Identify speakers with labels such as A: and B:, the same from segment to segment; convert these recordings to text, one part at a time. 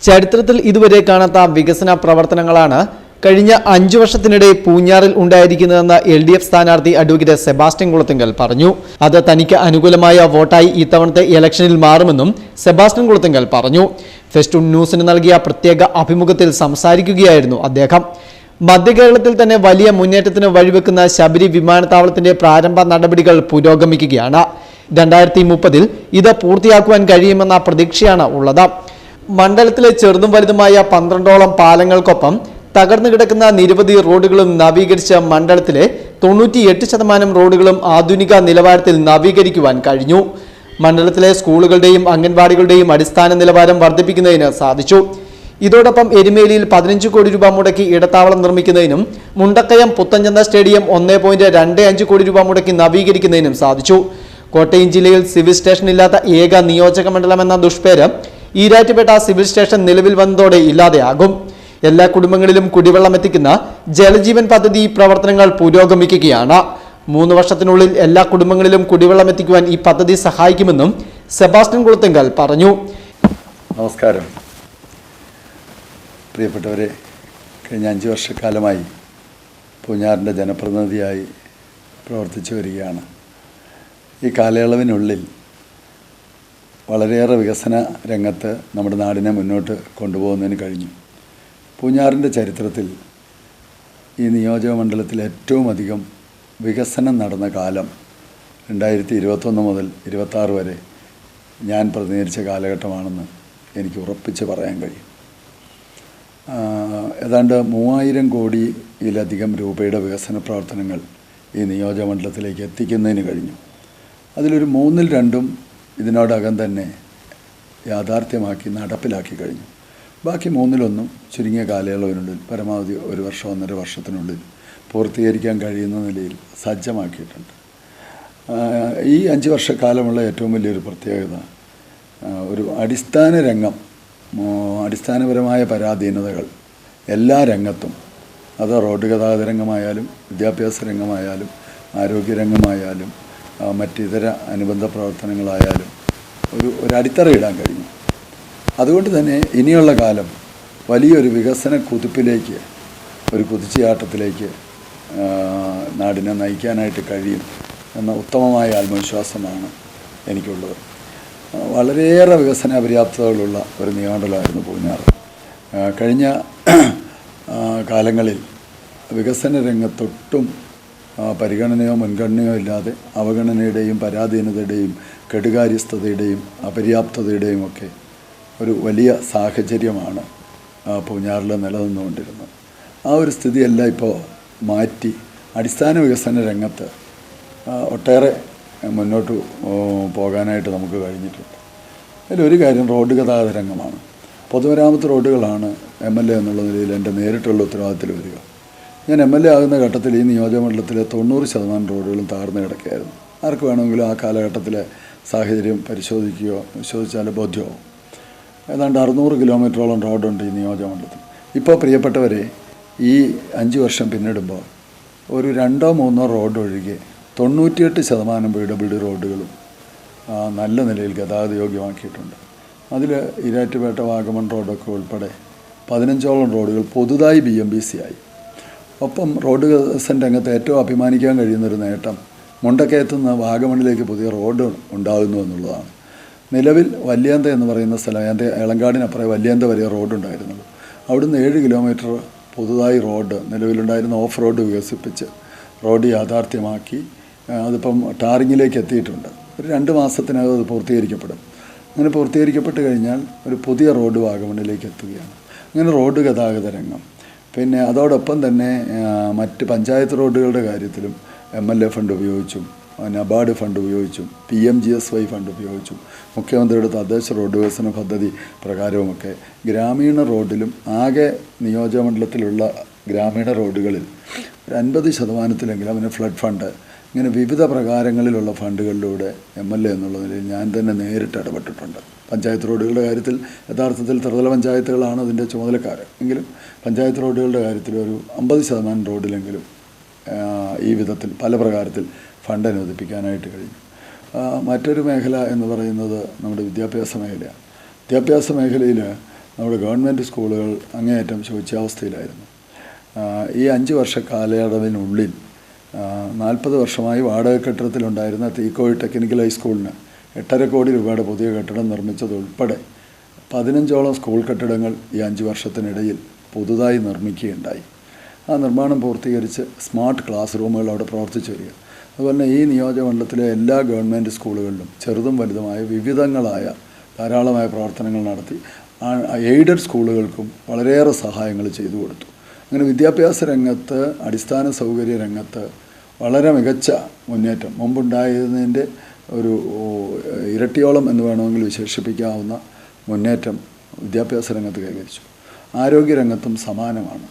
A: ചരിത്രത്തിൽ ഇതുവരെ കാണാത്ത വികസന പ്രവർത്തനങ്ങളാണ് കഴിഞ്ഞ 5 വർഷത്തിനിടെ പൂഞ്ഞാറിൽ ഉണ്ടായിരിക്കുന്നതെന്ന് LDF സ്ഥാനാർത്ഥി അഡ്വക്കേറ്റ് സെബാസ്റ്റ്യൻ കുളത്തിങ്കൽ പറഞ്ഞു. അത് തനിക്ക് അനുകൂലമായ വോട്ടായി ഇത്തവണത്തെ ഇലക്ഷനിൽ മാറുമെന്നും സെബാസ്റ്റ്യൻ കുളത്തിങ്കൽ പറഞ്ഞു. ഫെസ്റ്റ് ന്യൂസിന് നൽകിയ പ്രത്യേക അഭിമുഖത്തിൽ സംസാരിക്കുകയായിരുന്നു അദ്ദേഹം. മധ്യകേരളത്തിൽ തന്നെ വലിയ മുന്നേറ്റത്തിന് വഴിവെക്കുന്ന ശബരി വിമാനത്താവളത്തിന്റെ പ്രാരംഭ നടപടികൾ പുരോഗമിക്കുകയാണ്. 2030-ൽ ഇത് പൂർത്തിയാക്കുവാൻ കഴിയുമെന്ന പ്രതീക്ഷയാണ് ഉള്ളത്. മണ്ഡലത്തിലെ ചെറുതും വലുതുമായ 12ഓളം പാലങ്ങൾക്കൊപ്പം തകർന്നു കിടക്കുന്ന നിരവധി റോഡുകളും നവീകരിച്ച മണ്ഡലത്തിലെ 98% റോഡുകളും ആധുനിക നിലവാരത്തിൽ നവീകരിക്കുവാൻ കഴിഞ്ഞു. മണ്ഡലത്തിലെ സ്കൂളുകളുടെയും അംഗൻവാടികളുടെയും അടിസ്ഥാന നിലവാരം വർദ്ധിപ്പിക്കുന്നതിന് സാധിച്ചു. ഇതോടൊപ്പം എരുമേലിയിൽ 15 കോടി രൂപ മുടക്കി ഇടത്താവളം നിർമ്മിക്കുന്നതിനും മുണ്ടക്കയം പുത്തഞ്ചന്ത സ്റ്റേഡിയം 1.25 കോടി രൂപ മുടക്കി നവീകരിക്കുന്നതിനും സാധിച്ചു. കോട്ടയം ജില്ലയിൽ സിവിൽ സ്റ്റേഷൻ ഇല്ലാത്ത ഏക നിയോജക മണ്ഡലം എന്ന ദുഷ്പേര് ഈരാറ്റുപേട്ട സിവിൽ സ്റ്റേഷൻ നിലവിൽ വന്നതോടെ ഇല്ലാതെയാകും. എല്ലാ കുടുംബങ്ങളിലും കുടിവെള്ളം എത്തിക്കുന്ന ജലജീവൻ പദ്ധതി പ്രവർത്തനങ്ങൾ പുരോഗമിക്കുകയാണ്. 3 വർഷത്തിനുള്ളിൽ എല്ലാ കുടുംബങ്ങളിലും കുടിവെള്ളം എത്തിക്കുവാൻ ഈ പദ്ധതി സഹായിക്കുമെന്നും സെബാസ്റ്റ്യൻ കുളത്തിങ്കൽ പറഞ്ഞു.
B: നമസ്കാരം പ്രിയപ്പെട്ടവരെ, കഴിഞ്ഞ 5 വർഷക്കാലമായി പൂഞ്ഞാറിൻ്റെ ജനപ്രതിനിധിയായി പ്രവർത്തിച്ചു വരികയാണ്. ഈ കാലയളവിനുള്ളിൽ വളരെയേറെ വികസന രംഗത്ത് നമ്മുടെ നാടിനെ മുന്നോട്ട് കൊണ്ടുപോകുന്നതിന് കഴിഞ്ഞു. പൂഞ്ഞാറിൻ്റെ ചരിത്രത്തിൽ ഈ നിയോജക മണ്ഡലത്തിൽ ഏറ്റവും അധികം വികസനം നടന്ന കാലം 2021 മുതൽ 26 വരെ ഞാൻ പ്രതിനിധീകരിച്ച കാലഘട്ടമാണെന്ന് എനിക്ക് ഉറപ്പിച്ച് പറയാൻ കഴിയും. ഏതാണ്ട് 3000 കോടിയിലധികം രൂപയുടെ വികസന പ്രവർത്തനങ്ങൾ ഈ നിയോജക മണ്ഡലത്തിലേക്ക് എത്തിക്കുന്നതിന് കഴിഞ്ഞു. അതിലൊരു 2/3 ഇതിനോടകം തന്നെ യാഥാർത്ഥ്യമാക്കി നടപ്പിലാക്കി കഴിഞ്ഞു. ബാക്കി 1/3 ചുരുങ്ങിയ കാലയളവിനുള്ളിൽ പരമാവധി 1 വർഷം 1.5 വർഷത്തിനുള്ളിൽ പൂർത്തീകരിക്കാൻ കഴിയുന്ന നിലയിൽ സജ്ജമാക്കിയിട്ടുണ്ട്. ഈ 5 വർഷക്കാലമുള്ള ഏറ്റവും വലിയൊരു പ്രത്യേകത ഒരു അടിസ്ഥാന രംഗം, അടിസ്ഥാനപരമായ പരാധീനതകൾ എല്ലാ രംഗത്തും, അത് റോഡ് ഗതാഗത രംഗമായാലും വിദ്യാഭ്യാസ രംഗമായാലും ആരോഗ്യരംഗമായാലും മറ്റിതര അനുബന്ധ പ്രവർത്തനങ്ങളായാലും ഒരു അടിത്തറയിടാൻ കഴിഞ്ഞു. അതുകൊണ്ട് തന്നെ ഇനിയുള്ള കാലം വലിയൊരു വികസന കുതിപ്പിലേക്ക്, ഒരു കുതിച്ചുചാട്ടത്തിലേക്ക് നാടിനെ നയിക്കാനായിട്ട് കഴിയും എന്ന ഉത്തമമായ ആത്മവിശ്വാസമാണ് എനിക്കുള്ളത്. വളരെയേറെ വികസന അപര്യാപ്തതകളുള്ള ഒരു നിയമമണ്ഡലമായിരുന്നു പൂഞ്ഞാർ. കഴിഞ്ഞ കാലങ്ങളിൽ വികസന രംഗത്തൊട്ടും പരിഗണനയോ മുൻഗണനയോ ഇല്ലാതെ അവഗണനയുടെയും പരാധീനതയുടെയും കെടുകാര്യസ്ഥതയുടെയും അപര്യാപ്തതയുടെയും ഒക്കെ ഒരു വലിയ സാഹചര്യമാണ് പൂഞ്ഞാറിൽ നിലനിന്നുകൊണ്ടിരുന്നത്. ആ ഒരു സ്ഥിതിയെല്ലാം ഇപ്പോൾ മാറ്റി അടിസ്ഥാന വികസന രംഗത്ത് ഒട്ടേറെ മുന്നോട്ട് പോകാനായിട്ട് നമുക്ക് കഴിഞ്ഞിട്ടുണ്ട്. അതിലൊരു കാര്യം റോഡ് ഗതാഗത രംഗമാണ്. പൊതുമരാമത്ത് റോഡുകളാണ് MLA എന്നുള്ള നിലയിൽ എൻ്റെ നേരിട്ടുള്ള ഉത്തരവാദിത്തത്തിൽ വരിക. ഞാൻ MLA ആകുന്ന ഘട്ടത്തിൽ ഈ നിയോജകമണ്ഡലത്തിലെ 90% റോഡുകളും തകർന്നു കിടക്കുകയായിരുന്നു. ആർക്ക് വേണമെങ്കിലും ആ കാലഘട്ടത്തിലെ സാഹചര്യം പരിശോധിച്ചാൽ ബോധ്യമാവും. ഏതാണ്ട് 600 കിലോമീറ്ററോളം റോഡുണ്ട് ഈ നിയോജകമണ്ഡലത്തിൽ. ഇപ്പോൾ പ്രിയപ്പെട്ടവരെ, ഈ 5 വർഷം പിന്നിടുമ്പോൾ ഒരു 2-3 റോഡ് ഒഴികെ 98% PWD റോഡുകളും നല്ല നിലയിൽ ഗതാഗത യോഗ്യമാക്കിയിട്ടുണ്ട്. അതിൽ ഈരാറ്റുപേട്ട വാഗമൺ റോഡൊക്കെ ഉൾപ്പെടെ 15ഓളം റോഡുകൾ പുതുതായി BMBC ആയി. ഒപ്പം റോഡ് വികസന രംഗത്ത് ഏറ്റവും അഭിമാനിക്കാൻ കഴിയുന്നൊരു നേട്ടം മുണ്ടക്കയത്തു നിന്ന് വാഗമണിലേക്ക് പുതിയ റോഡ് ഉണ്ടാകുന്നു എന്നുള്ളതാണ്. നിലവിൽ വല്യാന്ത എന്ന് പറയുന്ന സ്ഥലം, എളങ്കാടിനപ്പുറം വല്യാന്ത വരെ റോഡുണ്ടായിരുന്നുള്ളൂ. അവിടുന്ന് 7 കിലോമീറ്റർ പുതുതായി റോഡ്, നിലവിലുണ്ടായിരുന്ന ഓഫ് റോഡ് വികസിപ്പിച്ച് റോഡ് യാഥാർത്ഥ്യമാക്കി അതിപ്പം ടാറിങ്ങിലേക്ക് എത്തിയിട്ടുണ്ട്. ഒരു 2 മാസത്തിനകം അത് പൂർത്തീകരിക്കപ്പെടും. അങ്ങനെ പൂർത്തീകരിക്കപ്പെട്ട് കഴിഞ്ഞാൽ ഒരു പുതിയ റോഡ് വാഗമണിലേക്ക് എത്തുകയാണ്. അങ്ങനെ റോഡ് ഗതാഗത രംഗം. പിന്നെ അതോടൊപ്പം തന്നെ മറ്റ് പഞ്ചായത്ത് റോഡുകളുടെ കാര്യത്തിലും MLA ഫണ്ട് ഉപയോഗിച്ചും NABARD ഫണ്ട് ഉപയോഗിച്ചും PMGSY ഫണ്ട് ഉപയോഗിച്ചും മുഖ്യമന്ത്രിയുടെ തദ്ദേശ റോഡ് വികസന പദ്ധതി പ്രകാരവുമൊക്കെ ഗ്രാമീണ റോഡിലും ആകെ നിയോജകമണ്ഡലത്തിലുള്ള ഗ്രാമീണ റോഡുകളിൽ ഒരു 50%-ലെങ്കിലും അതിന് ഫ്ലഡ് ഫണ്ട്, ഇങ്ങനെ വിവിധ പ്രകാരങ്ങളിലുള്ള ഫണ്ടുകളിലൂടെ MLA എന്നുള്ള നിലയിൽ ഞാൻ തന്നെ നേരിട്ട് ഇടപെട്ടിട്ടുണ്ട്. പഞ്ചായത്ത് റോഡുകളുടെ കാര്യത്തിൽ യഥാർത്ഥത്തിൽ ത്രിതല പഞ്ചായത്തുകളാണ് അതിൻ്റെ ചുമതലക്കാർ. എങ്കിലും പഞ്ചായത്ത് റോഡുകളുടെ കാര്യത്തിൽ ഒരു 50% റോഡിലെങ്കിലും ഈ വിധത്തിൽ പല പ്രകാരത്തിൽ ഫണ്ട് അനുവദിപ്പിക്കാനായിട്ട് കഴിഞ്ഞു. മറ്റൊരു മേഖല എന്ന് പറയുന്നത് നമ്മുടെ വിദ്യാഭ്യാസ മേഖലയാണ്. വിദ്യാഭ്യാസ മേഖലയിൽ നമ്മുടെ ഗവൺമെൻറ് സ്കൂളുകൾ അങ്ങേയറ്റം ശോച്യാവസ്ഥയിലായിരുന്നു. ഈ 5 വർഷ കാലയളവിനുള്ളിൽ 40 വർഷമായി വാടക കെട്ടിടത്തിലുണ്ടായിരുന്ന തീക്കോയി ടെക്നിക്കൽ ഹൈസ്കൂളിന് 8.5 കോടി രൂപയുടെ പുതിയ കെട്ടിടം നിർമ്മിച്ചതുൾപ്പെടെ 15ഓളം സ്കൂൾ കെട്ടിടങ്ങൾ ഈ 5 വർഷത്തിനിടയിൽ പുതുതായി നിർമ്മിക്കുകയുണ്ടായി. ആ നിർമ്മാണം പൂർത്തീകരിച്ച് സ്മാർട്ട് ക്ലാസ് റൂമുകൾ അവിടെ പ്രവർത്തിച്ചു വരിക. അതുപോലെ തന്നെ ഈ നിയോജകമണ്ഡലത്തിലെ എല്ലാ ഗവൺമെൻറ് സ്കൂളുകളിലും ചെറുതും വലുതുമായ വിവിധങ്ങളായ ധാരാളമായ പ്രവർത്തനങ്ങൾ നടത്തി എയ്ഡഡ് സ്കൂളുകൾക്കും വളരെയേറെ സഹായങ്ങൾ ചെയ്തു കൊടുത്തു. അങ്ങനെ വിദ്യാഭ്യാസ രംഗത്ത്, അടിസ്ഥാന സൗകര്യ രംഗത്ത് വളരെ മികച്ച മുന്നേറ്റം, മുമ്പുണ്ടായിരുന്നതിൻ്റെ ഒരു ഇരട്ടിയോളം എന്ന് വേണമെങ്കിൽ വിശേഷിപ്പിക്കാവുന്ന മുന്നേറ്റം വിദ്യാഭ്യാസ രംഗത്ത് കൈവരിച്ചു. ആരോഗ്യരംഗത്തും സമാനമാണ്.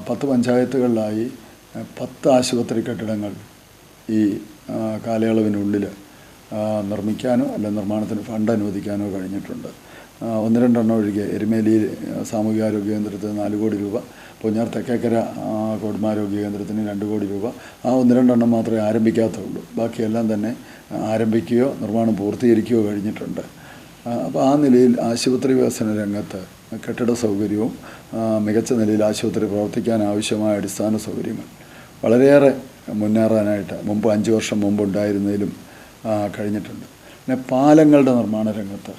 B: 10 പഞ്ചായത്തുകളിലായി 10 ആശുപത്രി കെട്ടിടങ്ങൾ ഈ കാലയളവിനുള്ളിൽ നിർമ്മിക്കാനോ അല്ല നിർമ്മാണത്തിന് ഫണ്ട് അനുവദിക്കാനോ കഴിഞ്ഞിട്ടുണ്ട്. 1-2 എണ്ണം ഒഴികെ എരുമേലി സാമൂഹികാരോഗ്യ കേന്ദ്രത്തിന് 4 കോടി രൂപ, പൂഞ്ഞാർ തെക്കേക്കര കുടുംബാരോഗ്യ കേന്ദ്രത്തിന് 2 കോടി രൂപ. ആ 1-2 എണ്ണം മാത്രമേ ആരംഭിക്കാത്തുള്ളൂ. ബാക്കിയെല്ലാം തന്നെ ആരംഭിക്കുകയോ നിർമ്മാണം പൂർത്തീകരിക്കുകയോ കഴിഞ്ഞിട്ടുണ്ട്. അപ്പോൾ ആ നിലയിൽ ആശുപത്രി വികസന രംഗത്ത് കെട്ടിട സൗകര്യവും മികച്ച നിലയിൽ ആശുപത്രി പ്രവർത്തിക്കാൻ ആവശ്യമായ അടിസ്ഥാന സൗകര്യങ്ങൾ വളരെയേറെ മുന്നേറാനായിട്ട് 5 വർഷം മുമ്പുണ്ടായിരുന്നതിലും കഴിഞ്ഞിട്ടുണ്ട്. പിന്നെ പാലങ്ങളുടെ നിർമ്മാണ രംഗത്ത്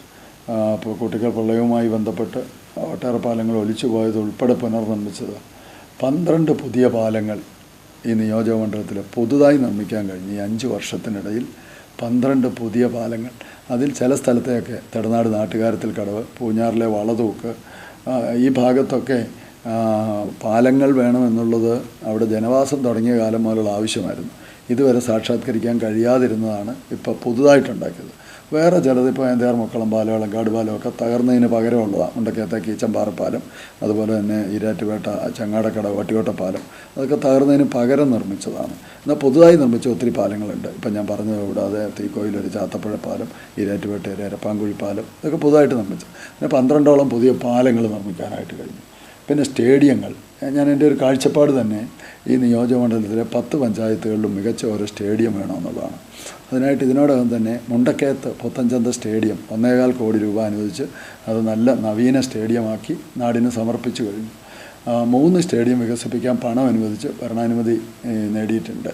B: ഇപ്പോൾ കുട്ടികൾ പ്രളയവുമായി ബന്ധപ്പെട്ട് ഒട്ടേറെ പാലങ്ങൾ ഒലിച്ചു പോയത് ഉൾപ്പെടെ പുനർനിർമ്മിച്ചത് 12 പുതിയ പാലങ്ങൾ ഈ നിയോജകമണ്ഡലത്തിൽ പുതുതായി നിർമ്മിക്കാൻ കഴിഞ്ഞു. ഈ 5 വർഷത്തിനിടയിൽ 12 പുതിയ പാലങ്ങൾ. അതിൽ ചില സ്ഥലത്തെയൊക്കെ തെടനാട് നാട്ടുകാരത്തിൽ കടവ്, പൂഞ്ഞാറിലെ വളതൂക്ക്, ഈ ഭാഗത്തൊക്കെ പാലങ്ങൾ വേണമെന്നുള്ളത് അവിടെ ജനവാസം തുടങ്ങിയ കാലം മുതലുള്ള ആവശ്യമായിരുന്നു. ഇതുവരെ സാക്ഷാത്കരിക്കാൻ കഴിയാതിരുന്നതാണ് ഇപ്പോൾ പുതുതായിട്ടുണ്ടാക്കിയത്. വേറെ ചിലത് ഇപ്പോൾ എന്തേർ മുക്കളം പാലം, എളങ്കാട് പാലമൊക്കെ തകർന്നതിന് പകരമുള്ളതാണ്. മുണ്ടക്കയത്തെ കീച്ചമ്പാറപ്പാലം, അതുപോലെ തന്നെ ഈരാറ്റുപേട്ട ചങ്ങാടക്കട വട്ടിയോട്ടപ്പാലം, അതൊക്കെ തകർന്നതിന് പകരം നിർമ്മിച്ചതാണ്. എന്നാൽ പുതുതായി നിർമ്മിച്ച ഒത്തിരി പാലങ്ങളുണ്ട്. ഇപ്പം ഞാൻ പറഞ്ഞത് കൂടാതെ തീക്കോയിലൊരു ചാത്തപ്പുഴ പാലം, ഈരാറ്റുപേട്ട എരപ്പാങ്കുഴി പാലം, ഇതൊക്കെ പുതുതായിട്ട് നിർമ്മിച്ചത്. പിന്നെ 12ഓളം പുതിയ പാലങ്ങൾ നിർമ്മിക്കാനായിട്ട് കഴിഞ്ഞു. പിന്നെ സ്റ്റേഡിയങ്ങൾ, ഞാൻ എൻ്റെ ഒരു കാഴ്ചപ്പാട് തന്നെ ഈ നിയോജകമണ്ഡലത്തിലെ 10 പഞ്ചായത്തുകളിലും മികച്ച ഒരു സ്റ്റേഡിയം വേണമെന്നുള്ളതാണ്. അതിനായിട്ട് ഇതിനോടകം തന്നെ മുണ്ടക്കയത്ത് പുത്തൻചന്ത സ്റ്റേഡിയം 1.25 കോടി രൂപ അനുവദിച്ച് അത് നല്ല നവീന സ്റ്റേഡിയമാക്കി നാടിന് സമർപ്പിച്ചു കഴിഞ്ഞു. 3 സ്റ്റേഡിയം വികസിപ്പിക്കാൻ പണം അനുവദിച്ച് ഭരണാനുമതി നേടിയിട്ടുണ്ട്.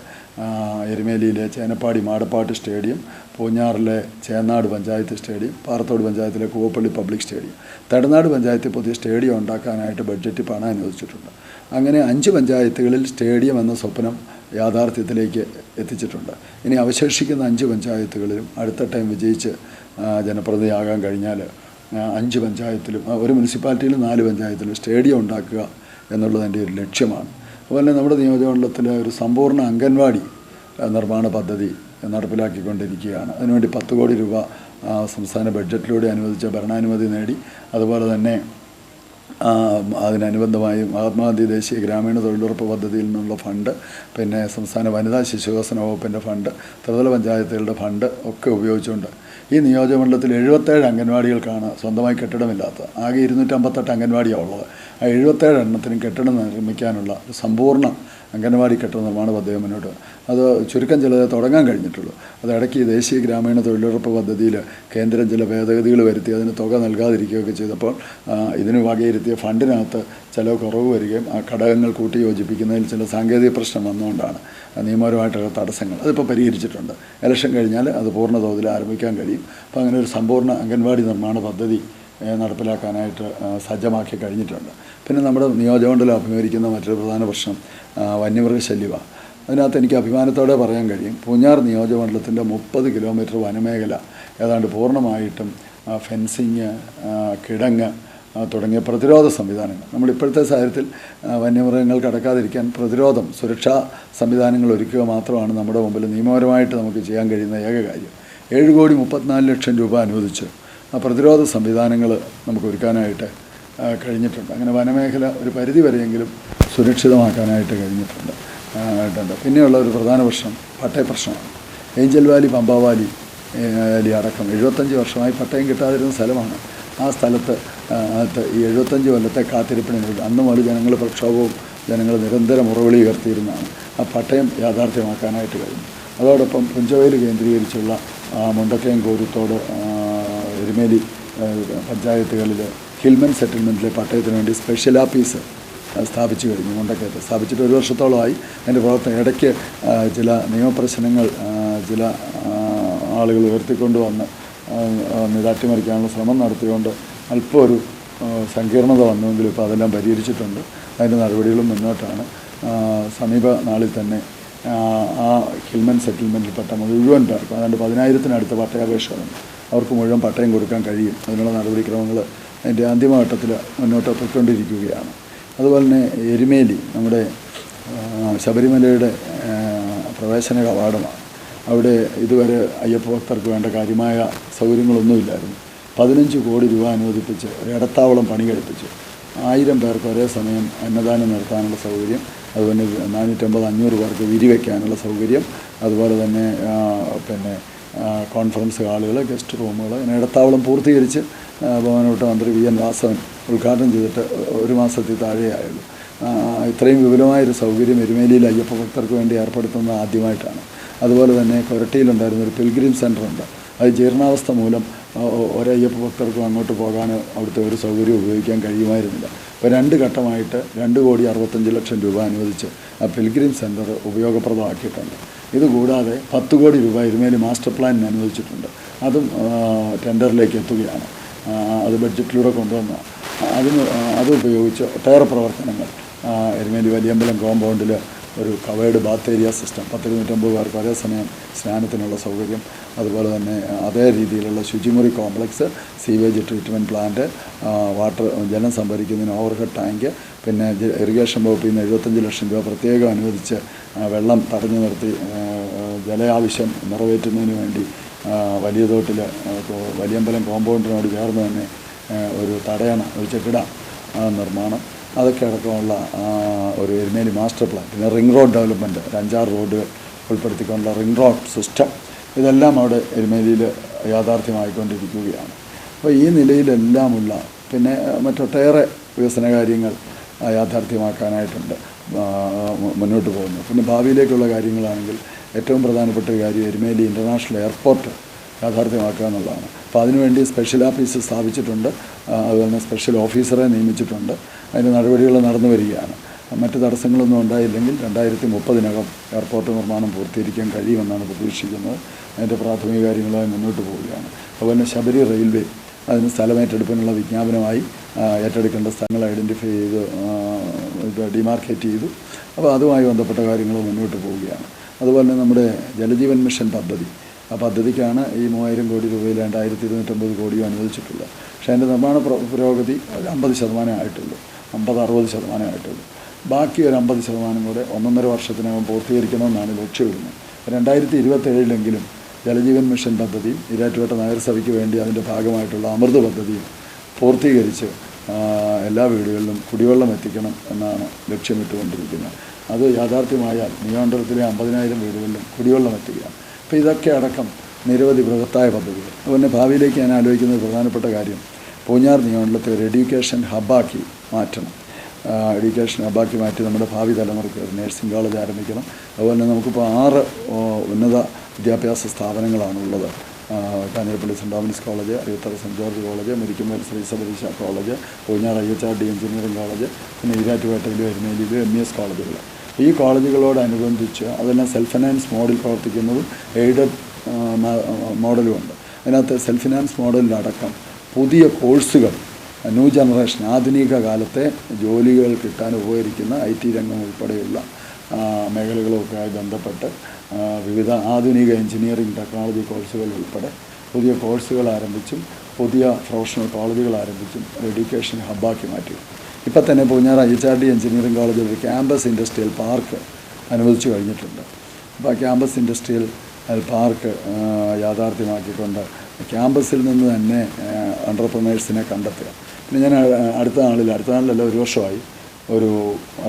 B: എരുമേലിയിലെ ചേനപ്പാടി മാടപ്പാട്ട് സ്റ്റേഡിയം, പൂഞ്ഞാറിലെ ചേന്നാട് പഞ്ചായത്ത് സ്റ്റേഡിയം, പാറത്തോട് പഞ്ചായത്തിലെ കൂവപ്പള്ളി പബ്ലിക് സ്റ്റേഡിയം, തടനാട് പഞ്ചായത്തിൽ പുതിയ സ്റ്റേഡിയം ഉണ്ടാക്കാനായിട്ട് ബഡ്ജറ്റ് പണം അനുവദിച്ചിട്ടുണ്ട്. അങ്ങനെ 5 പഞ്ചായത്തുകളിൽ സ്റ്റേഡിയം എന്ന സ്വപ്നം യാഥാർത്ഥ്യത്തിലേക്ക് എത്തിച്ചിട്ടുണ്ട്. ഇനി അവശേഷിക്കുന്ന 5 പഞ്ചായത്തുകളിലും അടുത്ത ടൈം വിജയിച്ച് ജനപ്രതിനിധിയാകാൻ കഴിഞ്ഞാൽ 5 പഞ്ചായത്തിലും, ഒരു മുനിസിപ്പാലിറ്റിയിലും 4 പഞ്ചായത്തിലും സ്റ്റേഡിയം ഉണ്ടാക്കുക എന്നുള്ളത് എൻ്റെ ഒരു ലക്ഷ്യമാണ്. അതുപോലെ നമ്മുടെ നിയോജകമണ്ഡലത്തിലെ ഒരു സമ്പൂർണ്ണ അംഗൻവാടി നിർമ്മാണ പദ്ധതി നടപ്പിലാക്കിക്കൊണ്ടിരിക്കുകയാണ്. അതിനുവേണ്ടി 10 കോടി രൂപ സംസ്ഥാന ബഡ്ജറ്റിലൂടെ അനുവദിച്ച ഭരണാനുമതി നേടി. അതുപോലെ തന്നെ അതിനനുബന്ധമായി മഹാത്മാഗാന്ധി ദേശീയ ഗ്രാമീണ തൊഴിലുറപ്പ് പദ്ധതിയിൽ നിന്നുള്ള ഫണ്ട്, പിന്നെ സംസ്ഥാന വനിതാ ശിശുവികസന വകുപ്പിൻ്റെ ഫണ്ട്, ത്രിതല പഞ്ചായത്തുകളുടെ ഫണ്ട് ഒക്കെ ഉപയോഗിച്ചുകൊണ്ട് ഈ നിയോജകമണ്ഡലത്തിൽ 77 അംഗൻവാടികൾക്കാണ് സ്വന്തമായി കെട്ടിടമില്ലാത്തത്. ആകെ 258 അംഗൻവാടിയാണ് ഉള്ളത്. ആ 77 എണ്ണത്തിനും കെട്ടിടം നിർമ്മിക്കാനുള്ള ഒരു സമ്പൂർണ്ണ അംഗൻവാടി കെട്ടിട നിർമ്മാണ പദ്ധതി മുന്നോട്ട്, അത് ചുരുക്കം ചിലത് തുടങ്ങാൻ കഴിഞ്ഞിട്ടുള്ളൂ. അത് ഇടയ്ക്ക് ദേശീയ ഗ്രാമീണ തൊഴിലുറപ്പ് പദ്ധതിയിൽ കേന്ദ്രം ചില ഭേദഗതികൾ വരുത്തി അതിന് തുക നൽകാതിരിക്കുകയൊക്കെ ചെയ്തപ്പോൾ ഇതിന് വകയിരുത്തിയ ഫണ്ടിനകത്ത് ചിലവ് കുറവ് വരികയും ആ ഘടകങ്ങൾ കൂട്ടി യോജിപ്പിക്കുന്നതിൽ ചില സാങ്കേതിക പ്രശ്നം വന്നുകൊണ്ടാണ് നിയമപരമായിട്ടുള്ള തടസ്സങ്ങൾ. അതിപ്പോൾ പരിഹരിച്ചിട്ടുണ്ട്. ഇലക്ഷൻ കഴിഞ്ഞാൽ അത് പൂർണ്ണ തോതിൽ ആരംഭിക്കാൻ കഴിയും. അപ്പോൾ അങ്ങനെ ഒരു സമ്പൂർണ്ണ അംഗൻവാടി നിർമ്മാണ പദ്ധതി നടപ്പിലാക്കാനായിട്ട് സജ്ജമാക്കി കഴിഞ്ഞിട്ടുണ്ട്. പിന്നെ നമ്മുടെ നിയോജകമണ്ഡലം അഭിമുഖീകരിക്കുന്ന മറ്റൊരു പ്രധാന പ്രശ്നം വന്യമൃഗശല്യമാണ്. അതിനകത്ത് എനിക്ക് അഭിമാനത്തോടെ പറയാൻ കഴിയും, പൂഞ്ഞാർ നിയോജകമണ്ഡലത്തിൻ്റെ 30 കിലോമീറ്റർ വനമേഖല ഏതാണ്ട് പൂർണ്ണമായിട്ടും ഫെൻസിങ്, കിടങ്ങ് തുടങ്ങിയ പ്രതിരോധ സംവിധാനങ്ങൾ, നമ്മളിപ്പോഴത്തെ സാഹചര്യത്തിൽ വന്യമൃഗങ്ങൾ കടക്കാതിരിക്കാൻ പ്രതിരോധം, സുരക്ഷാ സംവിധാനങ്ങൾ ഒരുക്കുക മാത്രമാണ് നമ്മുടെ മുമ്പിൽ നിയമപരമായിട്ട് നമുക്ക് ചെയ്യാൻ കഴിയുന്ന ഏക കാര്യം. 7,34,00,000 രൂപ അനുവദിച്ച് ആ പ്രതിരോധ സംവിധാനങ്ങൾ നമുക്ക് ഒരുക്കാനായിട്ട് കഴിഞ്ഞിട്ടുണ്ട്. അങ്ങനെ വനമേഖല ഒരു പരിധി വരെയെങ്കിലും സുരക്ഷിതമാക്കാനായിട്ട് കഴിഞ്ഞിട്ടുണ്ട്. പിന്നെയുള്ള ഒരു പ്രധാന പ്രശ്നം പട്ടയ പ്രശ്നമാണ്. ഏഞ്ചൽ വാലി, പമ്പാവാലി അടക്കം 75 വർഷമായി പട്ടയം കിട്ടാതിരുന്ന സ്ഥലമാണ്. ആ സ്ഥലത്ത് ഈ 75 കൊല്ലത്തെ കാത്തിരിപ്പിനുള്ളിൽ അന്ന് മുതൽ ജനങ്ങൾ പ്രക്ഷോഭവും ജനങ്ങൾ നിരന്തരം ഉറവിളി ഉയർത്തിയിരുന്നതാണ്. ആ പട്ടയം യാഥാർത്ഥ്യമാക്കാനായിട്ട് കഴിഞ്ഞു. അതോടൊപ്പം പുഞ്ചവയൽ കേന്ദ്രീകരിച്ചുള്ള മുണ്ടക്കയം, കോരുത്തോട്, എരുമേലി പഞ്ചായത്തുകളിൽ ഹിൽമൻ സെറ്റിൽമെൻറ്റിലെ പട്ടയത്തിന് വേണ്ടി സ്പെഷ്യൽ ആപ്പീസ് സ്ഥാപിച്ചു കഴിഞ്ഞു. മുണ്ടക്കയത്ത് സ്ഥാപിച്ചിട്ട് 1 വർഷത്തോളമായി. അതിൻ്റെ പ്രവർത്തനം ഇടയ്ക്ക് ചില നിയമപ്രശ്നങ്ങൾ ചില ആളുകൾ ഉയർത്തിക്കൊണ്ടുവന്ന് അട്ടിമറിക്കാനുള്ള ശ്രമം നടത്തിക്കൊണ്ട് അല്പം ഒരു സങ്കീർണത വന്നുവെങ്കിലും ഇപ്പോൾ അതെല്ലാം പരിഹരിച്ചിട്ടുണ്ട്. അതിൻ്റെ നടപടികളും മുന്നോട്ടാണ്. സമീപ നാളിൽ തന്നെ ആ ഹിൽമൻ സെറ്റിൽമെൻറ്റിൽപ്പെട്ട മുഴുവൻ പേർക്കും ഏതാണ്ട് 10,000-നടുത്ത് പട്ടയാപേക്ഷകളുണ്ട്. അവർക്ക് മുഴുവൻ പട്ടയം കൊടുക്കാൻ കഴിയും. അതിനുള്ള നടപടിക്രമങ്ങൾ അതിൻ്റെ അന്തിമഘട്ടത്തിൽ മുന്നോട്ട് പോയിക്കൊണ്ടിരിക്കുകയാണ്. അതുപോലെ തന്നെ എരുമേലി നമ്മുടെ ശബരിമലയുടെ പ്രവേശന കവാടമാണ്. അവിടെ ഇതുവരെ അയ്യപ്പ ഭക്തർക്ക് വേണ്ട കാര്യമായ സൗകര്യങ്ങളൊന്നുമില്ലായിരുന്നു. 15 കോടി രൂപ അനുവദിപ്പിച്ച് ഒരു ഇടത്താവളം പണി കഴിപ്പിച്ചു. 1000 പേർക്ക് ഒരേ സമയം അന്നദാനം നടത്താനുള്ള സൗകര്യം, അതുപോലെ 450-500 പേർക്ക് വിരിവെക്കാനുള്ള സൗകര്യം, അതുപോലെ തന്നെ കോൺഫറൻസ് ഹാളുകൾ, ഗസ്റ്റ് റൂമുകൾ, അങ്ങനെ ഇടത്താവളം പൂർത്തീകരിച്ച് ബഹുമാനപ്പെട്ട മന്ത്രി വി.എൻ. വാസവൻ ഉദ്ഘാടനം ചെയ്തിട്ട് 1 മാസത്തിൽ താഴെയായുള്ളൂ. ഇത്രയും വിപുലമായൊരു സൗകര്യം എരുമേലിയിൽ അയ്യപ്പ ഭക്തർക്ക് വേണ്ടി ഏർപ്പെടുത്തുന്നത് ആദ്യമായിട്ടാണ്. അതുപോലെ തന്നെ കൊരട്ടിയിലുണ്ടായിരുന്നൊരു പിൽഗ്രിം സെൻ്ററുണ്ട്. അത് ജീർണാവസ്ഥ മൂലം ഒരയ്യപ്പ ഭക്തർക്കും അങ്ങോട്ട് പോകാൻ അവിടുത്തെ ഒരു സൗകര്യം ഉപയോഗിക്കാൻ കഴിയുമായിരുന്നില്ല. അപ്പോൾ 2 ഘട്ടമായിട്ട് 2,65,00,000 രൂപ അനുവദിച്ച് ആ പിൽഗ്രിം സെൻ്റർ ഉപയോഗപ്രദമാക്കിയിട്ടുണ്ട്. ഇതുകൂടാതെ 10 കോടി രൂപ എരുമേലി മാസ്റ്റർ പ്ലാനിന് അനുവദിച്ചിട്ടുണ്ട്. അതും ടെൻഡറിലേക്ക് എത്തുകയാണ്. അത് ബഡ്ജറ്റിലൂടെ കൊണ്ടുവന്ന അത് ഉപയോഗിച്ച് ഒട്ടേറെ പ്രവർത്തനങ്ങൾ എരുമേലി വലിയമ്പലം കോമ്പൗണ്ടിൽ ഒരു കവേർഡ് ബാത്ത് ഏരിയ സിസ്റ്റം, 1,250 പേർക്ക് ഒരേ സമയം സ്നാനത്തിനുള്ള സൗകര്യം, അതുപോലെ തന്നെ അതേ രീതിയിലുള്ള ശുചിമുറി കോംപ്ലക്സ്, സീവേജ് ട്രീറ്റ്മെൻറ്റ് പ്ലാന്റ്, ജലം സംഭരിക്കുന്നതിന് ഓവർഹെഡ് ടാങ്ക്, പിന്നെ ഇറിഗേഷൻ വകുപ്പിൽ നിന്ന് 75 ലക്ഷം രൂപ പ്രത്യേകം അനുവദിച്ച് വെള്ളം തടഞ്ഞു നിർത്തി ജല ആവശ്യം നിറവേറ്റുന്നതിന് വേണ്ടി വലിയ തോട്ടിൽ വലിയമ്പലം കോമ്പൗണ്ടിനോട് ചേർന്ന് തന്നെ ഒരു തടയണ, ഒരു ചെക്കിട നിർമ്മാണം, അതൊക്കെ അടക്കമുള്ള ഒരു എരുമേലി മാസ്റ്റർ പ്ലാൻ, പിന്നെ റിംഗ് റോഡ് ഡെവലപ്മെൻറ്റ്, ഒരു 5-6 റോഡുകൾ ഉൾപ്പെടുത്തിക്കൊണ്ടുള്ള റിംഗ് റോഡ് സിസ്റ്റം, ഇതെല്ലാം അവിടെ എരുമേലിയിൽ യാഥാർത്ഥ്യമായിക്കൊണ്ടിരിക്കുകയാണ്. അപ്പോൾ ഈ നിലയിലെല്ലാമുള്ള പിന്നെ മറ്റൊട്ടേറെ വികസന കാര്യങ്ങൾ യാഥാർത്ഥ്യമാക്കാനായിട്ടുണ്ട് മുന്നോട്ട് പോകുന്നു. പിന്നെ ഭാവിയിലേക്കുള്ള കാര്യങ്ങളാണെങ്കിൽ ഏറ്റവും പ്രധാനപ്പെട്ട കാര്യം എരുമേലി ഇൻ്റർനാഷണൽ എയർപോർട്ട് യാഥാർത്ഥ്യമാക്കുക എന്നുള്ളതാണ്. അപ്പോൾ അതിനുവേണ്ടി സ്പെഷ്യൽ ആഫീസ് സ്ഥാപിച്ചിട്ടുണ്ട്. അതുപോലെ തന്നെ സ്പെഷ്യൽ ഓഫീസറെ നിയമിച്ചിട്ടുണ്ട്. അതിൻ്റെ നടപടികൾ നടന്നു വരികയാണ്. മറ്റ് തടസ്സങ്ങളൊന്നും ഉണ്ടായില്ലെങ്കിൽ 2030-നകം എയർപോർട്ട് നിർമ്മാണം പൂർത്തീകരിക്കാൻ കഴിയുമെന്നാണ് പ്രതീക്ഷിക്കുന്നത്. അതിൻ്റെ പ്രാഥമിക കാര്യങ്ങളായി മുന്നോട്ട് പോവുകയാണ്. അതുപോലെ തന്നെ ശബരി റെയിൽവേ അതിന് സ്ഥലമേറ്റെടുപ്പിനുള്ള വിജ്ഞാപനമായി ഏറ്റെടുക്കേണ്ട സ്ഥലങ്ങൾ ഐഡൻറ്റിഫൈ ചെയ്ത് ഡിമാർക്കേറ്റ് ചെയ്തു. അപ്പോൾ അതുമായി ബന്ധപ്പെട്ട കാര്യങ്ങൾ മുന്നോട്ട് പോവുകയാണ്. അതുപോലെ തന്നെ നമ്മുടെ ജലജീവൻ മിഷൻ പദ്ധതി, ആ പദ്ധതിക്കാണ് ഈ 3,000 കോടി രൂപയിൽ 2,250 കോടിയും അനുവദിച്ചിട്ടുള്ളത്. പക്ഷേ അതിൻ്റെ നിർമ്മാണ പുരോഗതി ഒരു 50% ആയിട്ടുള്ളൂ, 50-60% ആയിട്ടുള്ളൂ. ബാക്കി ഒരു 50% കൂടെ 1.5 വർഷത്തിനകം പൂർത്തീകരിക്കണമെന്നാണ് ലക്ഷ്യമിടുന്നത്. 2027-ലെങ്കിലും ജലജീവൻ മിഷൻ പദ്ധതിയും ഈരാറ്റുപേട്ട നഗരസഭയ്ക്ക് വേണ്ടി അതിൻ്റെ ഭാഗമായിട്ടുള്ള അമൃത് പദ്ധതിയും പൂർത്തീകരിച്ച് എല്ലാ വീടുകളിലും കുടിവെള്ളം എത്തിക്കണം എന്നാണ് ലക്ഷ്യമിട്ടുകൊണ്ടിരിക്കുന്നത്. അത് യാഥാർത്ഥ്യമായാൽ നിയമമണ്ഡലത്തിലെ 50,000 വീടുകളിലും കുടിവെള്ളം എത്തുകയാണ്. അപ്പോൾ ഇതൊക്കെ അടക്കം നിരവധി ബൃഹത്തായ പദ്ധതികൾ. അതുപോലെ ഭാവിയിലേക്ക് ഞാൻ ആലോചിക്കുന്ന പ്രധാനപ്പെട്ട കാര്യം പൂഞ്ഞാർ നിയമമണ്ഡലത്തെ ഒരു എഡ്യൂക്കേഷൻ ഹബ്ബാക്കി മാറ്റണം. എഡ്യൂക്കേഷൻ ഹബ്ബാക്കി മാറ്റി നമ്മുടെ ഭാവി തലമുറയ്ക്ക് ഒരു നഴ്സിംഗ് കോളേജ് ആരംഭിക്കണം. അതുപോലെ തന്നെ നമുക്കിപ്പോൾ 6 ഉന്നത വിദ്യാഭ്യാസ സ്ഥാപനങ്ങളാണുള്ളത്. Kanjirappally saint Dominic's college, Aruvithura saint George college, Murikkumel Shri Sabareesa college, Poonjar IHRD engineering college, പിന്നെ ഈരാറ്റുപേട്ടയിലും എരുമേലിയിലും MES കോളേജുകൾ. ഈ കോളേജുകളോടനുബന്ധിച്ച് അതെല്ലാം സെൽഫ് ഫിനാൻസ് മോഡിൽ പ്രവർത്തിക്കുന്നതും എയ്ഡഡ് മോഡലുമുണ്ട്. അതിനകത്ത് സെൽഫ് ഫിനാൻസ് മോഡലിലടക്കം പുതിയ കോഴ്സുകൾ, ന്യൂ ജനറേഷൻ, ആധുനിക കാലത്തെ ജോലികൾ കിട്ടാൻ ഉപകരിക്കുന്ന IT രംഗം ഉൾപ്പെടെയുള്ള മേഖലകളുമൊക്കെയായി ബന്ധപ്പെട്ട് വിവിധ ആധുനിക എഞ്ചിനീയറിംഗ് ടെക്നോളജി കോഴ്സുകൾ ഉൾപ്പെടെ പുതിയ കോഴ്സുകൾ ആരംഭിച്ചും പുതിയ പ്രൊഫഷണൽ കോളേജുകൾ ആരംഭിച്ചും എഡ്യൂക്കേഷൻ ഹബ്ബാക്കി മാറ്റി. ഇപ്പം തന്നെ പൂഞ്ഞാർ IHRD എഞ്ചിനീയറിംഗ് കോളേജിൽ ഒരു ക്യാമ്പസ് ഇൻഡസ്ട്രിയൽ പാർക്ക് അനുവദിച്ചു കഴിഞ്ഞിട്ടുണ്ട്. അപ്പോൾ ആ ക്യാമ്പസ് ഇൻഡസ്ട്രിയൽ പാർക്ക് യാഥാർത്ഥ്യമാക്കിക്കൊണ്ട് ക്യാമ്പസിൽ നിന്ന് തന്നെ എൻ്റർപ്രനേഴ്സിനെ കണ്ടെത്തുക. പിന്നെ ഞാൻ അടുത്ത നാളിലല്ല 1 വർഷമായി ഒരു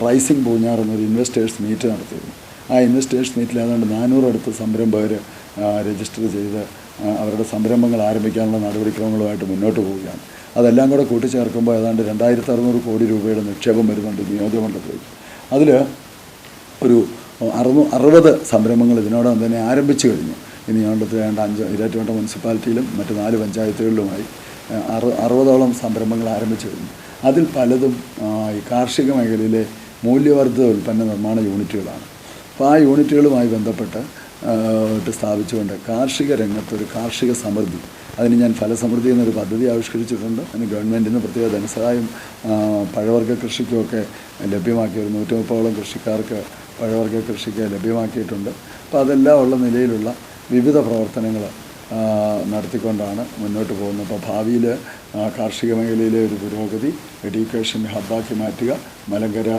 B: റൈസിംഗ് പൂഞ്ഞാർ എന്നൊരു ഇൻവെസ്റ്റേഴ്സ് മീറ്റ് നടത്തിയിരുന്നു. ആ ഇൻവെസ്റ്റേഴ്സ് മീറ്റിൽ ഏതാണ്ട് 400 അടുത്ത് സംരംഭകർ രജിസ്റ്റർ ചെയ്ത് അവരുടെ സംരംഭങ്ങൾ ആരംഭിക്കാനുള്ള നടപടിക്രമങ്ങളുമായിട്ട് മുന്നോട്ട് പോവുകയാണ്. അതെല്ലാം കൂടെ കൂട്ടിച്ചേർക്കുമ്പോൾ ഏതാണ്ട് 2,600 കോടി രൂപയുടെ നിക്ഷേപം വരുന്നുണ്ട് നിയോജകമണ്ഡലത്തിലേക്ക്. അതിൽ ഒരു 60 സംരംഭങ്ങൾ ഇതിനോടകം തന്നെ ആരംഭിച്ചു കഴിഞ്ഞു. ഈ നിയമമണ്ഡലത്തിൽ ഈരാറ്റുപേട്ട മുനിസിപ്പാലിറ്റിയിലും മറ്റ് 4 പഞ്ചായത്തുകളിലുമായി 60ഓളം സംരംഭങ്ങൾ ആരംഭിച്ചു കഴിഞ്ഞു. അതിൽ പലതും ഈ കാർഷിക മേഖലയിലെ മൂല്യവർദ്ധിത ഉൽപ്പന്ന നിർമ്മാണ യൂണിറ്റുകളാണ്. അപ്പോൾ ആ യൂണിറ്റുകളുമായി ബന്ധപ്പെട്ട് സ്ഥാപിച്ചുകൊണ്ട് കാർഷിക രംഗത്തൊരു കാർഷിക സമൃദ്ധി, അതിന് ഞാൻ ഫലസമൃദ്ധി എന്നൊരു പദ്ധതി ആവിഷ്കരിച്ചിട്ടുണ്ട്. അതിന് ഗവൺമെൻറ്റിൽ നിന്ന് പ്രത്യേക ധനസഹായം പഴവർഗ്ഗ കൃഷിക്കുമൊക്കെ ലഭ്യമാക്കി. ഒരു 130ഓളം കൃഷിക്കാർക്ക് പഴവർഗ്ഗ കൃഷിക്ക് ലഭ്യമാക്കിയിട്ടുണ്ട്. അപ്പോൾ അതെല്ലാം ഉള്ള നിലയിലുള്ള വിവിധ പ്രവർത്തനങ്ങൾ നടത്തിക്കൊണ്ടാണ് മുന്നോട്ട് പോകുന്നത്. അപ്പോൾ ഭാവിയിൽ കാർഷിക മേഖലയിലെ ഒരു പുരോഗതി എഡ്യൂക്കേഷൻ ഹബ്ബാക്കി മാറ്റുക, മലങ്കര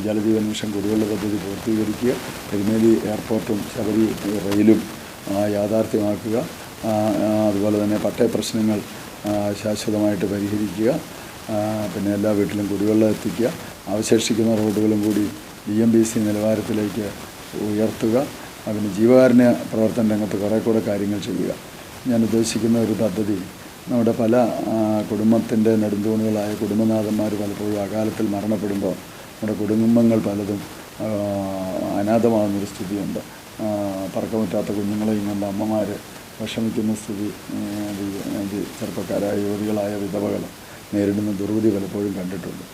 B: ജലജീവൻ മിഷൻ കുടിവെള്ള പദ്ധതി പൂർത്തീകരിക്കുക, എരുമേലി എയർപോർട്ടും ശബരി റെയിലും യാഥാർത്ഥ്യമാക്കുക, അതുപോലെ തന്നെ പട്ടയ പ്രശ്നങ്ങൾ ശാശ്വതമായിട്ട് പരിഹരിക്കുക, പിന്നെ എല്ലാ വീട്ടിലും കുടിവെള്ളം എത്തിക്കുക, അവശേഷിക്കുന്ന റോഡുകളും കൂടി BMBC നിലവാരത്തിലേക്ക് ഉയർത്തുക, പിന്നെ ജീവകാരുണ്യ പ്രവർത്തന രംഗത്ത് കുറേ കൂടെ കാര്യങ്ങൾ ചെയ്യുക. ഞാൻ ഉദ്ദേശിക്കുന്ന ഒരു പദ്ധതി നമ്മുടെ പല കുടുംബത്തിൻ്റെ നെടുന്തൂണുകളായ കുടുംബനാഥന്മാർ പലപ്പോഴും അകാലത്തിൽ മരണപ്പെടുമ്പോൾ നമ്മുടെ കുടുംബങ്ങൾ പലതും അനാഥമാകുന്നൊരു സ്ഥിതിയുണ്ട്. പറക്കമുറ്റാത്ത കുഞ്ഞുങ്ങളെയും കൊണ്ട് അമ്മമാർ വിഷമിക്കുന്ന സ്ഥിതി ചെറുപ്പക്കാരായ യുവതികളായ വിധവകൾ നേരിടുന്ന ദുർവിധി പലപ്പോഴും കണ്ടിട്ടുണ്ട്.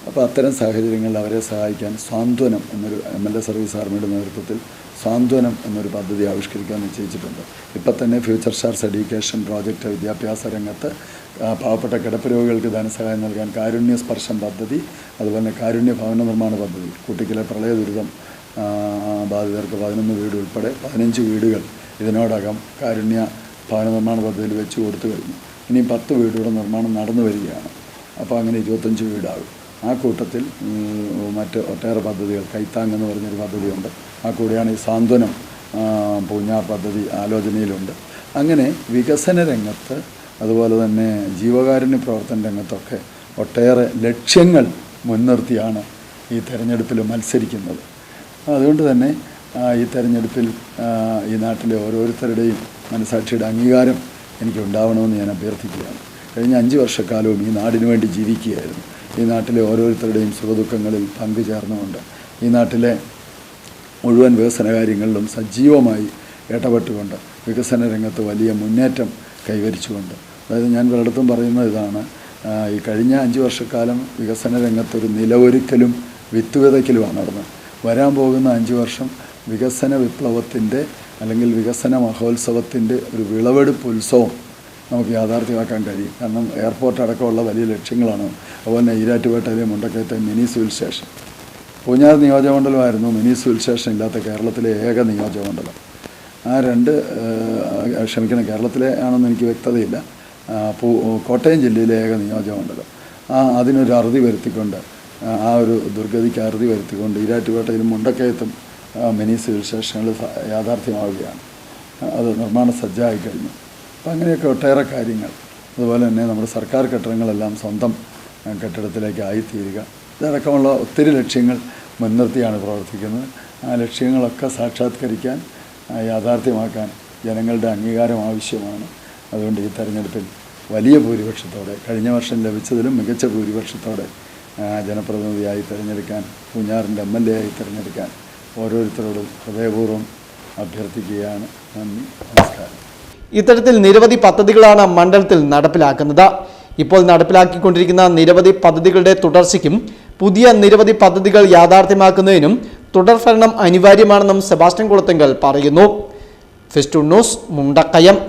B: അപ്പോൾ അത്തരം സാഹചര്യങ്ങളിൽ അവരെ സഹായിക്കാൻ സാന്ത്വനം എന്നൊരു MLA സർവീസ് ആർമിയുടെ നേതൃത്വത്തിൽ സാന്ത്വനം എന്നൊരു പദ്ധതി ആവിഷ്കരിക്കാൻ നിശ്ചയിച്ചിട്ടുണ്ട്. ഇപ്പം തന്നെ ഫ്യൂച്ചർ സ്റ്റാർസ് എഡ്യൂക്കേഷൻ പ്രോജക്റ്റ് വിദ്യാഭ്യാസ രംഗത്ത് പാവപ്പെട്ട കിടപ്പ് രോഗികൾക്ക് ധനസഹായം നൽകാൻ കാരുണ്യ സ്പർശം പദ്ധതി, അതുപോലെ തന്നെ കാരുണ്യ ഭവന നിർമ്മാണ പദ്ധതി, കുട്ടിക്കിലെ പ്രളയ ദുരിതം ബാധിതർക്ക് 11 വീട് ഉൾപ്പെടെ 15 വീടുകൾ ഇതിനോടകം കാരുണ്യ ഭവന നിർമ്മാണ പദ്ധതിയിൽ വെച്ച് കൊടുത്തു കഴിഞ്ഞു. ഇനിയും 10 വീടുകളുടെ നിർമ്മാണം നടന്നു വരികയാണ്. അപ്പോൾ അങ്ങനെ 25 വീടാകും. ആ കൂട്ടത്തിൽ മറ്റ് ഒട്ടേറെ പദ്ധതികൾ, കൈത്താങ് എന്ന് പറഞ്ഞൊരു പദ്ധതിയുണ്ട്. ആ കൂടെയാണ് ഈ സാന്ത്വനം പൂഞ്ഞാർ പദ്ധതി ആലോചനയിലുണ്ട്. അങ്ങനെ വികസന രംഗത്ത് അതുപോലെ തന്നെ ജീവകാരുണ്യ പ്രവർത്തന രംഗത്തൊക്കെ ഒട്ടേറെ ലക്ഷ്യങ്ങൾ മുൻനിർത്തിയാണ് ഈ തെരഞ്ഞെടുപ്പിൽ മത്സരിക്കുന്നത്. അതുകൊണ്ട് തന്നെ ഈ തെരഞ്ഞെടുപ്പിൽ ഈ നാട്ടിലെ ഓരോരുത്തരുടെയും മനസാക്ഷിയുടെ അംഗീകാരം എനിക്കുണ്ടാവണമെന്ന് ഞാൻ അഭ്യർത്ഥിക്കുകയാണ്. കഴിഞ്ഞ 5 വർഷക്കാലവും ഈ നാടിനു വേണ്ടി ജീവിക്കുകയായിരുന്നു. ഈ നാട്ടിലെ ഓരോരുത്തരുടെയും സുഖദുഃഖങ്ങളിൽ പങ്കുചേർന്നുകൊണ്ട് ഈ നാട്ടിലെ മുഴുവൻ വികസന കാര്യങ്ങളിലും സജീവമായി ഇടപെട്ടുകൊണ്ട് വികസന രംഗത്ത് വലിയ മുന്നേറ്റം കൈവരിച്ചുകൊണ്ട്, അതായത് ഞാൻ പലയിടത്തും പറയുന്നത് ഇതാണ്, ഈ കഴിഞ്ഞ 5 വർഷക്കാലം വികസന രംഗത്തൊരു നിലവൊരുക്കലും വിത്തുവിതയ്ക്കലുമാണ് നടന്നത്. വരാൻ പോകുന്ന 5 വർഷം വികസന വിപ്ലവത്തിൻ്റെ അല്ലെങ്കിൽ വികസന മഹോത്സവത്തിൻ്റെ ഒരു വിളവെടുപ്പ് ഉത്സവം നമുക്ക് യാഥാർത്ഥ്യമാക്കാൻ കഴിയും. കാരണം എയർപോർട്ട് അടക്കമുള്ള വലിയ ലക്ഷ്യങ്ങളാണ്. അതുപോലെ തന്നെ ഈരാറ്റുപേട്ടയിലെ മുണ്ടക്കയത്തെ മിനി സിവിൽ സ്റ്റേഷൻ, പൂഞ്ഞാർ നിയോജകമണ്ഡലമായിരുന്നു മിനി സിവിൽ സ്റ്റേഷൻ ഇല്ലാത്ത കേരളത്തിലെ ഏക നിയോജകമണ്ഡലം. ആ കേരളത്തിലെ ആണെന്ന് എനിക്ക് വ്യക്തതയില്ല, കോട്ടയം ജില്ലയിലെ ഏക നിയോജകമണ്ഡലം. അതിനൊരു അറുതി വരുത്തിക്കൊണ്ട്, ആ ഒരു ദുർഗതിക്ക് അറുതി വരുത്തിക്കൊണ്ട് ഈരാറ്റുപേട്ടയിലും മുണ്ടക്കയത്തും മിനി സിവിൽ സ്റ്റേഷനുകൾ യാഥാർത്ഥ്യമാവുകയാണ്. അത് നിർമ്മാണ സജ്ജമായി കഴിഞ്ഞു. അപ്പം അങ്ങനെയൊക്കെ ഒട്ടേറെ കാര്യങ്ങൾ. അതുപോലെ തന്നെ നമ്മുടെ സർക്കാർ കെട്ടിടങ്ങളെല്ലാം സ്വന്തം കെട്ടിടത്തിലേക്ക് ആയിത്തീരുക, ഇതടക്കമുള്ള ഒത്തിരി ലക്ഷ്യങ്ങൾ മുൻനിർത്തിയാണ് പ്രവർത്തിക്കുന്നത്. ആ ലക്ഷ്യങ്ങളൊക്കെ സാക്ഷാത്കരിക്കാൻ, യാഥാർത്ഥ്യമാക്കാൻ ജനങ്ങളുടെ അംഗീകാരം ആവശ്യമാണ്. അതുകൊണ്ട് ഈ തെരഞ്ഞെടുപ്പിൽ വലിയ ഭൂരിപക്ഷത്തോടെ, കഴിഞ്ഞ വർഷം ലഭിച്ചതിലും മികച്ച ഭൂരിപക്ഷത്തോടെ ജനപ്രതിനിധിയായി തിരഞ്ഞെടുക്കാൻ, പൂഞ്ഞാറിൻ്റെ MLA ആയി തിരഞ്ഞെടുക്കാൻ ഓരോരുത്തരോടും ഹൃദയപൂർവ്വം അഭ്യർത്ഥിക്കുകയാണ്. നന്ദി, നമസ്കാരം.
A: ഇത്തരത്തിൽ നിരവധി പദ്ധതികളാണ് മണ്ഡലത്തിൽ നടപ്പിലാക്കുന്നത്. ഇപ്പോൾ നടപ്പിലാക്കിക്കൊണ്ടിരിക്കുന്ന നിരവധി പദ്ധതികളുടെ തുടർച്ചയ്ക്കും പുതിയ നിരവധി പദ്ധതികൾ യാഥാർത്ഥ്യമാക്കുന്നതിനും തുടർഭരണം അനിവാര്യമാണെന്നും സെബാസ്റ്റ്യൻ കുളത്തിങ്കൽ പറയുന്നു. Festoon news, Mundakayam.